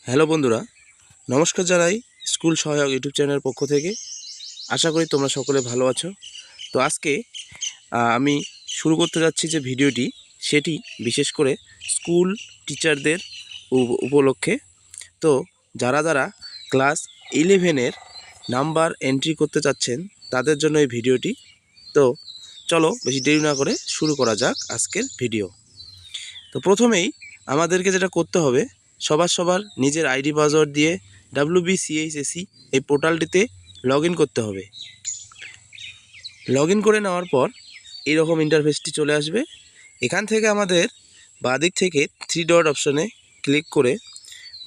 Hello বন্ধুরা, নমস্কার জানাই স্কুল সহায়ক ইউটিউব চ্যানেলের পক্ষ থেকে। আশা করি তোমরা সকলে ভালো আছো। তো আজকে আমি শুরু করতে যাচ্ছি যে ভিডিওটি, সেটি বিশেষ করে স্কুল টিচারদের উপলক্ষে। তো যারা যারা ক্লাস 11-এর নাম্বার এন্ট্রি করতে চাচ্ছেন তাদের জন্য এই ভিডিওটি। তো চলো বেশি দেরি না করে শুরু করা যাক আজকের ভিডিও। তো প্রথমেই আমাদেরকে যেটা করতে হবে, সবার নিজের আইডি পাসওয়ার্ড দিয়ে WBCHSE এই পোর্টালটিতে লগ ইন করতে হবে। লগ ইন করে নেওয়ার পর এইরকম ইন্টারফেসটি চলে আসবে। এখান থেকে আমাদের বাঁদিক থেকে 3 ডট অপশনে ক্লিক করে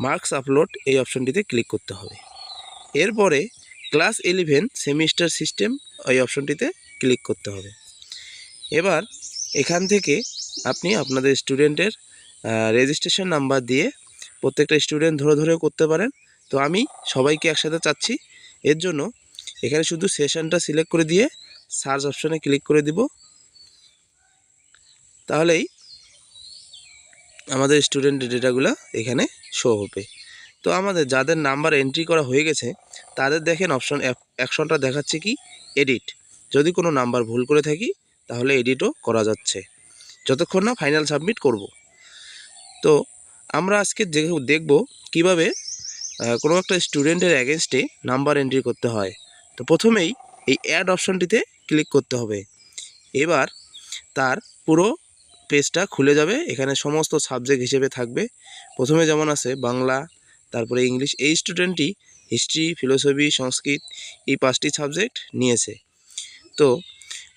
মার্কস আপলোড এই অপশনটিতে ক্লিক করতে হবে। এরপরে ক্লাস 11 সেমিস্টার সিস্টেম এই অপশনটিতে ক্লিক করতে হবে। এবার এখান থেকে আপনি আপনাদের স্টুডেন্টের রেজিস্ট্রেশন নাম্বার দিয়ে প্রত্যেকটা স্টুডেন্ট ধরে ধরেও করতে পারেন। তো আমি সবাইকে একসাথে চাচ্ছি, এর জন্য এখানে শুধু সেশনটা সিলেক্ট করে দিয়ে সার্চ অপশনে ক্লিক করে দিব। তাহলেই আমাদের স্টুডেন্টের ডেটাগুলো এখানে শো হবে। তো আমাদের যাদের নাম্বার এন্ট্রি করা হয়ে গেছে তাদের দেখেন অপশনটা দেখাচ্ছে কি এডিট। যদি কোনো নাম্বার ভুল করে থাকি তাহলে এডিটও করা যাচ্ছে, যতক্ষণ না ফাইনাল সাবমিট করব। তো আমরা আজকে দেখব কিভাবে কোনো একটা স্টুডেন্টের অ্যাগেনস্টে নাম্বার এন্ট্রি করতে হয়। তো প্রথমেই এই অ্যাড অপশনটিতে ক্লিক করতে হবে। এবার তার পুরো পেজটা খুলে যাবে। এখানে সমস্ত সাবজেক্ট হিসেবে থাকবে। প্রথমে যেমন আছে বাংলা, তারপরে ইংলিশ। এই স্টুডেন্টটি হিস্ট্রি, ফিলোসফি, সংস্কৃত এই 5টি সাবজেক্ট নিয়েছে। তো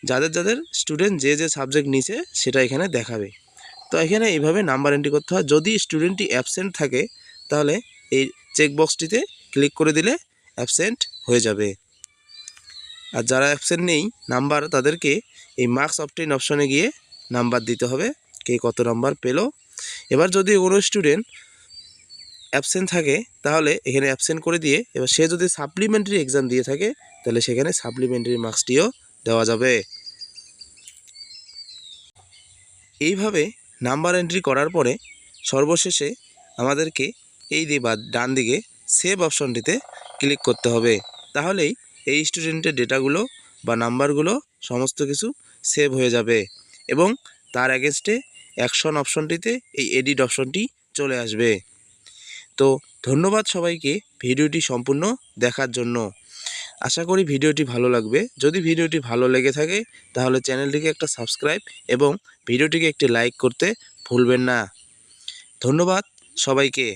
যাদের স্টুডেন্ট যে সাবজেক্ট নিয়েছে সেটা এখানে দেখাবে। তো এখানে এইভাবে নাম্বার এন্ট্রি করতে হয়। যদি স্টুডেন্টটি অ্যাবসেন্ট থাকে তাহলে এই চেকবক্সটিতে ক্লিক করে দিলে অ্যাবসেন্ট হয়ে যাবে। আর যারা অ্যাবসেন্ট নেই নাম্বার, তাদেরকে এই মার্কস অবটেইন অপশনে গিয়ে নাম্বার দিতে হবে, কে কত নাম্বার পেল। এবার যদি কোনো স্টুডেন্ট অ্যাবসেন্ট থাকে তাহলে এখানে অ্যাবসেন্ট করে দিয়ে, এবার সে যদি সাপ্লিমেন্টারি এক্সাম দিয়ে থাকে তাহলে সেখানে সাপ্লিমেন্টারি মার্কসটিও দেওয়া যাবে। এইভাবে নাম্বার এন্ট্রি করার পরে সর্বশেষে আমাদেরকে এই ডান দিকে সেভ অপশনটিতে ক্লিক করতে হবে। তাহলেই এই স্টুডেন্টের ডেটাগুলো বা নাম্বারগুলো সমস্ত কিছু সেভ হয়ে যাবে এবং তার অ্যাগেনস্টে অ্যাকশন অপশনটিতে এই এডিট অপশনটি চলে আসবে। তো ধন্যবাদ সবাইকে ভিডিওটি সম্পূর্ণ দেখার জন্য। আশা করি ভিডিওটি ভালো লাগবে। যদি ভিডিওটি ভালো লেগে থাকে তাহলে চ্যানেলটিকে একটা সাবস্ক্রাইব এবং ভিডিওটিকে একটি লাইক করতে ভুলবেন না। ধন্যবাদ সবাইকে।